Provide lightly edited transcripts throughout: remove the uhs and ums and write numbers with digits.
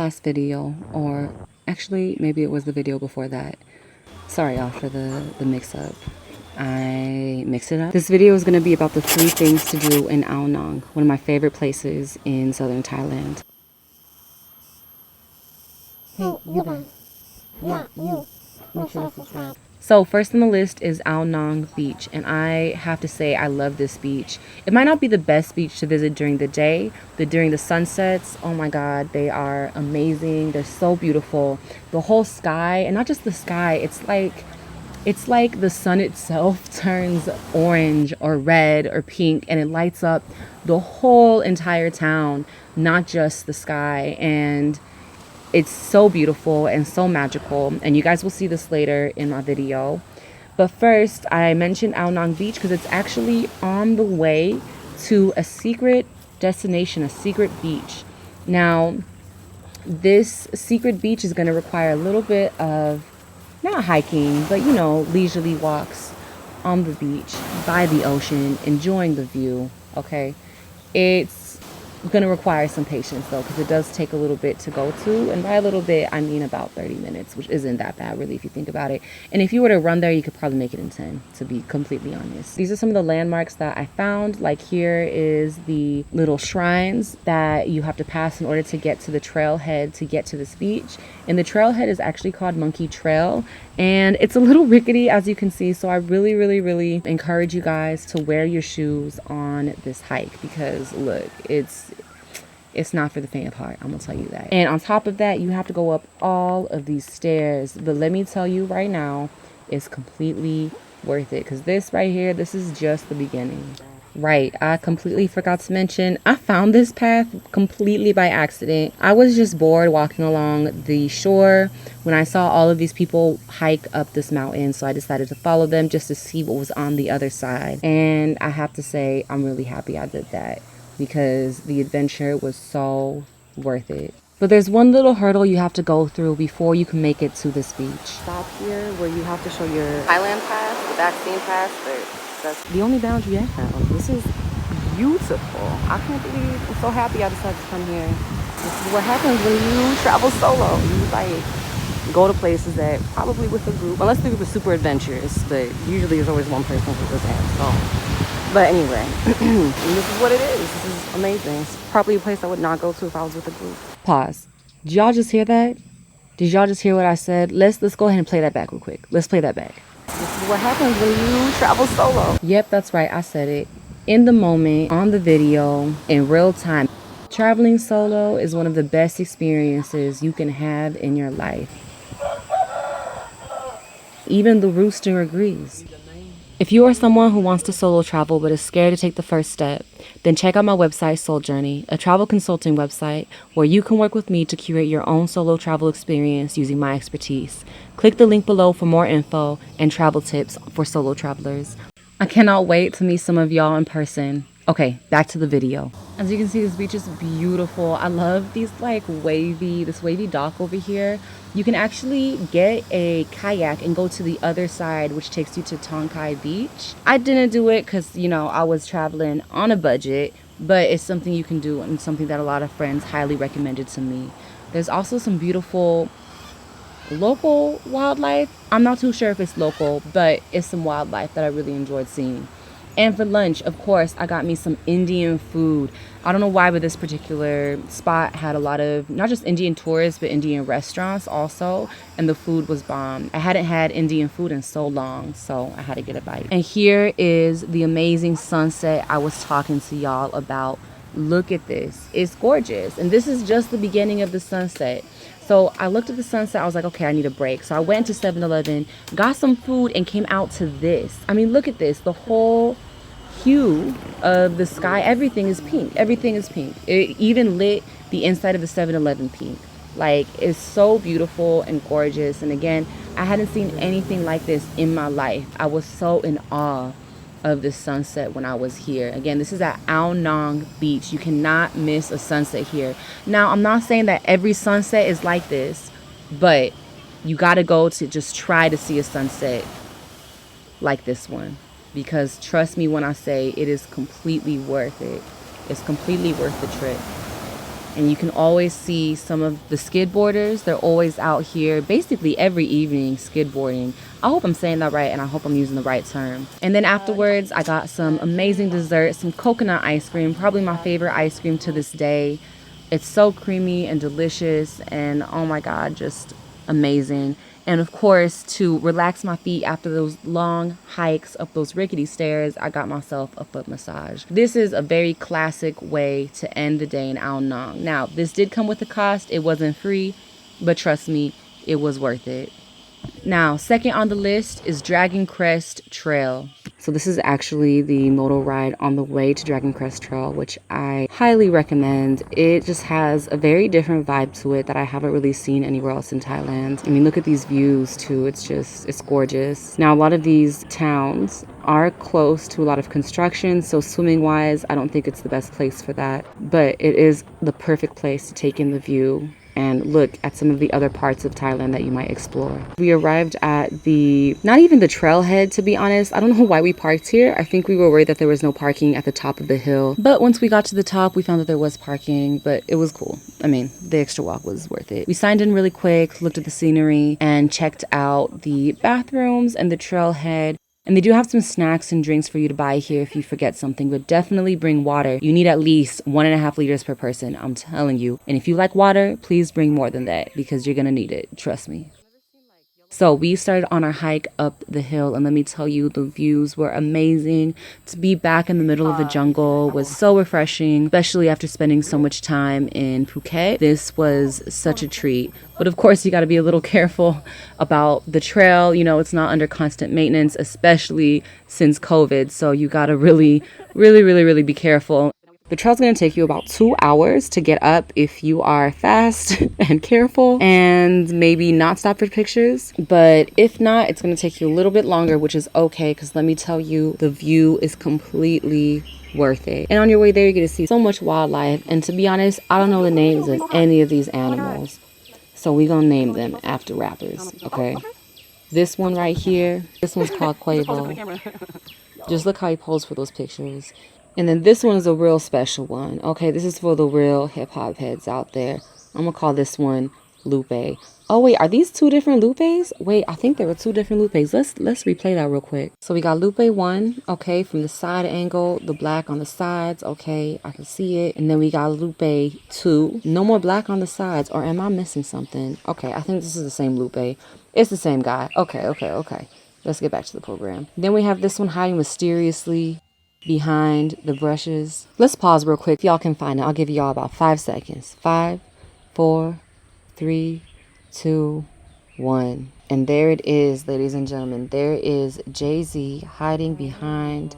last video, or actually maybe it was the video before that. Sorry y'all for the mix-up. I mixed it up. This video is going to be about the 3 things to do in Ao Nang, one of my favorite places in southern Thailand. Hey, you guys. Yeah, you. Make sure to subscribe. So first on the list is Ao Nang Beach, and I have to say I love this beach. It might not be the best beach to visit during the day, but during the sunsets, oh my god, they are amazing. They're so beautiful. The whole sky, and not just the sky, it's like the sun itself turns orange or red or pink, and it lights up the whole entire town, not just the sky. And it's so beautiful and so magical, and you guys will see this later in my video. But first, I mentioned Ao Nang Beach because it's actually on the way to a secret destination, a secret beach. Now, this secret beach is going to require a little bit of, not hiking, but you know, leisurely walks on the beach, by the ocean, enjoying the view, okay? It's going to require some patience though, because it does take a little bit to go to, and by a little bit I mean about 30 minutes, which isn't that bad really if you think about it. And if you were to run there, you could probably make it in 10, to be completely honest. These are some of the landmarks that I found. Like here is the little shrines that you have to pass in order to get to the trailhead to get to this beach, and the trailhead is actually called Monkey Trail, and it's a little rickety as you can see, so I really encourage you guys to wear your shoes on this hike, because look, it's not for the faint of heart, I'm gonna tell you that. And on top of that, you have to go up all of these stairs, but let me tell you right now, it's completely worth it, because this right here, this is just the beginning. Right, I completely forgot to mention, I found this path completely by accident. I was just bored walking along the shore when I saw all of these people hike up this mountain, so I decided to follow them just to see what was on the other side. And I have to say, I'm really happy I did that, because the adventure was so worth it. But there's one little hurdle you have to go through before you can make it to this beach. Stop here where you have to show your Highland Pass, the vaccine pass, but that's the only boundary I have. This is beautiful. I can't believe, I'm so happy I decided to come here. This is what happens when you travel solo. You like go to places that probably with a group, unless the group is super adventurous, but usually there's always one person who does that. So, but anyway, this is what it is. This is amazing. It's probably a place I would not go to if I was with a group. Pause. Did y'all just hear that? Did y'all just hear what I said? Let's go ahead and play that back real quick. Let's play that back. This is what happens when you travel solo. Yep, that's right. I said it. In the moment, on the video, in real time. Traveling solo is one of the best experiences you can have in your life. Even the rooster agrees. If you are someone who wants to solo travel but is scared to take the first step, then check out my website, Soul Journey, a travel consulting website where you can work with me to curate your own solo travel experience using my expertise. Click the link below for more info and travel tips for solo travelers. I cannot wait to meet some of y'all in person. Okay, back to the video. As you can see, this beach is beautiful. I love these this wavy dock over here. You can actually get a kayak and go to the other side, which takes you to Tongkai Beach. I didn't do it because, you know, I was traveling on a budget, but it's something you can do and something that a lot of friends highly recommended to me. There's also some beautiful local wildlife. I'm not too sure if it's local, but it's some wildlife that I really enjoyed seeing. And for lunch, of course, I got me some Indian food. I don't know why, but this particular spot had a lot of, not just Indian tourists, but Indian restaurants also. And the food was bomb. I hadn't had Indian food in so long, so I had to get a bite. And here is the amazing sunset I was talking to y'all about. Look at this. It's gorgeous. And this is just the beginning of the sunset. So I looked at the sunset. I was like, okay, I need a break. So I went to 7-Eleven, got some food, and came out to this. I mean, look at this. The whole hue of the sky, everything is pink. Everything is pink. It even lit the inside of the 7-Eleven pink. Like, it's so beautiful and gorgeous. And again, I hadn't seen anything like this in my life. I was so in awe of the sunset when I was here. Again, this is at Ao Nang Beach. You cannot miss a sunset here. Now, I'm not saying that every sunset is like this, but you got to go to just try to see a sunset like this one, because trust me when I say it is completely worth it. It's completely worth the trip. and you can always see some of the skid boarders. They're always out here basically every evening skidboarding. I hope I'm saying that right, and I hope I'm using the right term. And then afterwards, I got some amazing dessert, some coconut ice cream, probably my favorite ice cream to this day. It's so creamy and delicious, and oh my God, just amazing. And of course, to relax my feet after those long hikes up those rickety stairs, I got myself a foot massage. This is a very classic way to end the day in Ao Nang. Now, this did come with a cost. It wasn't free, but trust me, it was worth it. Now, second on the list is Dragon Crest Trail. So this is actually the moto ride on the way to Dragon Crest Trail, which I highly recommend. It just has a very different vibe to it that I haven't really seen anywhere else in Thailand. I mean, look at these views too. It's gorgeous. Now, a lot of these towns are close to a lot of construction, so swimming wise, I don't think it's the best place for that, but it is the perfect place to take in the view and look at some of the other parts of Thailand that you might explore. We arrived at not even the trailhead, to be honest. I don't know why we parked here. I think we were worried that there was no parking at the top of the hill. But once we got to the top, we found that there was parking, but it was cool. I mean, the extra walk was worth it. We signed in really quick, looked at the scenery, and checked out the bathrooms and the trailhead. And they do have some snacks and drinks for you to buy here if you forget something, but definitely bring water. You need at least 1.5 liters per person, I'm telling you. And if you like water, please bring more than that because you're gonna need it, trust me. So we started on our hike up the hill, and let me tell you, the views were amazing. To be back in the middle of the jungle was so refreshing, especially after spending so much time in Phuket. This was such a treat. But of course, you got to be a little careful about the trail. You know, it's not under constant maintenance, especially since COVID. So you got to really be careful. The trail's going to take you about 2 hours to get up if you are fast and careful and maybe not stop for pictures. But if not, it's going to take you a little bit longer, which is okay, because let me tell you, the view is completely worth it. And on your way there, you're going to see so much wildlife. And to be honest, I don't know the names of any of these animals. So we're going to name them after rappers, okay? This one right here, this one's called Quavo. Just look how he posed for those pictures. And then this one is a real special one. Okay, this is for the real hip-hop heads out there. I'm going to call this one Lupe. Oh, wait, are these two different Lupes? Wait, I think there were two different Lupes. Let's replay that real quick. So we got Lupe 1, okay, from the side angle, the black on the sides. Okay, I can see it. And then we got Lupe 2. No more black on the sides. Or am I missing something? Okay, I think this is the same Lupe. It's the same guy. Okay. Let's get back to the program. Then we have this one hiding mysteriously behind the brushes. Let's pause real quick. If y'all can find it, I'll give y'all about 5 seconds. 5, 4, 3, 2, 1. And there it is, ladies and gentlemen. There is Jay-Z hiding behind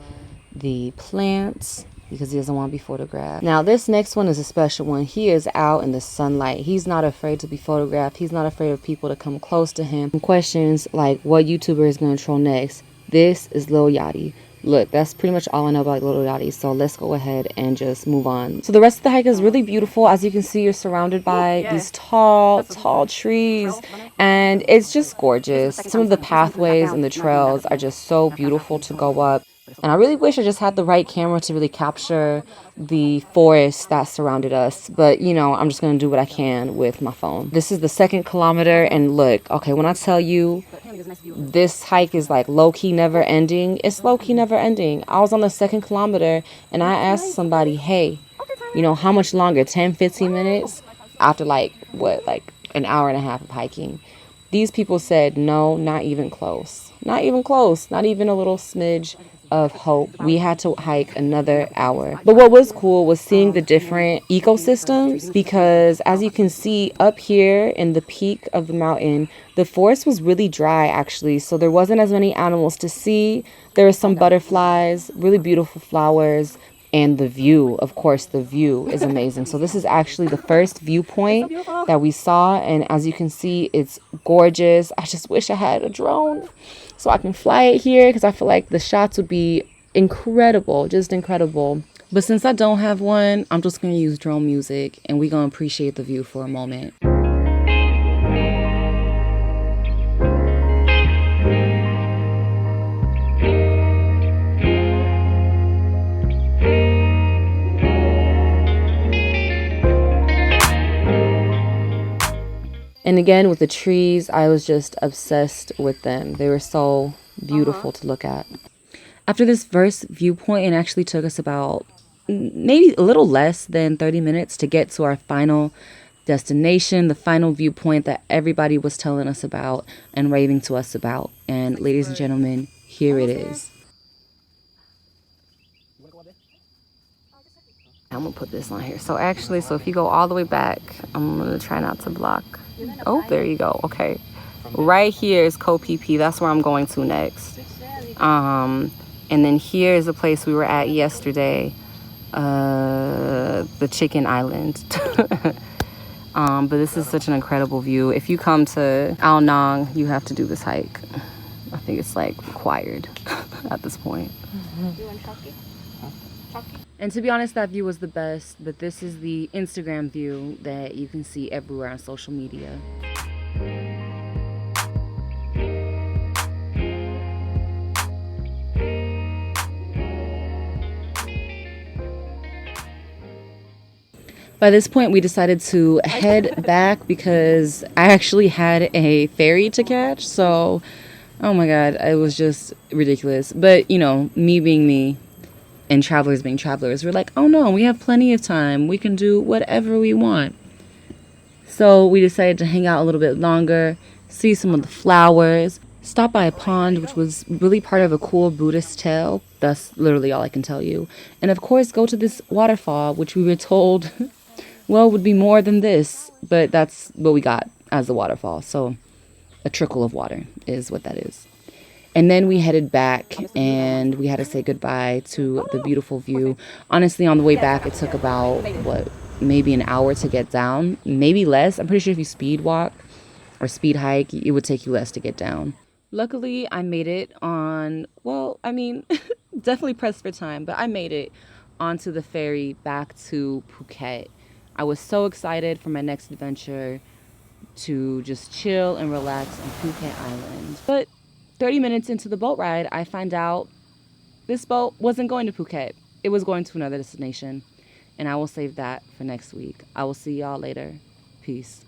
the plants because he doesn't want to be photographed. Now, this next one is a special one. He is out in the sunlight. He's not afraid to be photographed. He's not afraid of people to come close to him. Questions like, what YouTuber is going to troll next? This is Lil Yachty. Look, that's pretty much all I know about Lil Yachty, so let's go ahead and just move on. So the rest of the hike is really beautiful. As you can see, you're surrounded by these tall trees, and it's just gorgeous. Some of the pathways and the trails are just so beautiful to go up. And I really wish I just had the right camera to really capture the forest that surrounded us. But, you know, I'm just going to do what I can with my phone. This is the 2nd kilometer. And look, okay, when I tell you this hike is like low-key never ending, it's low-key never ending. I was on the 2nd kilometer and I asked somebody, hey, you know, how much longer? 10, 15 minutes? After like an hour and a half of hiking. These people said, no, not even close. Not even close. Not even a little smidge of hope. We had to hike another hour. But what was cool was seeing the different ecosystems, because as you can see up here in the peak of the mountain, the forest was really dry actually. So there wasn't as many animals to see. There were some butterflies, really beautiful flowers. And the view, of course, the view is amazing. So this is actually the first viewpoint that we saw. And as you can see, it's gorgeous. I just wish I had a drone so I can fly it here, because I feel like the shots would be incredible, just incredible. But since I don't have one, I'm just going to use drone music and we're going to appreciate the view for a moment. And again, with the trees, I was just obsessed with them. They were so beautiful to look at. After this first viewpoint, it actually took us about maybe a little less than 30 minutes to get to our final destination, the final viewpoint that everybody was telling us about and raving to us about. And ladies and gentlemen, here it is. I'm gonna put this on here. So actually, if you go all the way back, I'm gonna try not to block. Oh, there you go. Okay, right here is Koh Phi Phi. That's where I'm going to next. And then here is the place we were at yesterday, the Chicken Island. But this is such an incredible view. If you come to Ao Nang, you have to do this hike. I think it's like required at this point. And to be honest, that view was the best, but this is the Instagram view that you can see everywhere on social media. By this point, we decided to head back because I actually had a ferry to catch. So, oh my God, it was just ridiculous. But, you know, me being me and travelers being travelers, we're like, oh no, we have plenty of time. We can do whatever we want. So we decided to hang out a little bit longer, see some of the flowers, stop by a pond, which was really part of a cool Buddhist tale. That's literally all I can tell you. And of course, go to this waterfall, which we were told... well, would be more than this, but that's what we got as the waterfall. So a trickle of water is what that is. And then we headed back and we had to say goodbye to the beautiful view. Honestly, on the way back, it took about, maybe an hour to get down, maybe less. I'm pretty sure if you speed walk or speed hike, it would take you less to get down. Luckily, I made it on, definitely pressed for time, but I made it onto the ferry back to Phuket. I was so excited for my next adventure to just chill and relax on Phuket Island. But 30 minutes into the boat ride, I find out this boat wasn't going to Phuket. It was going to another destination. And I will save that for next week. I will see y'all later. Peace.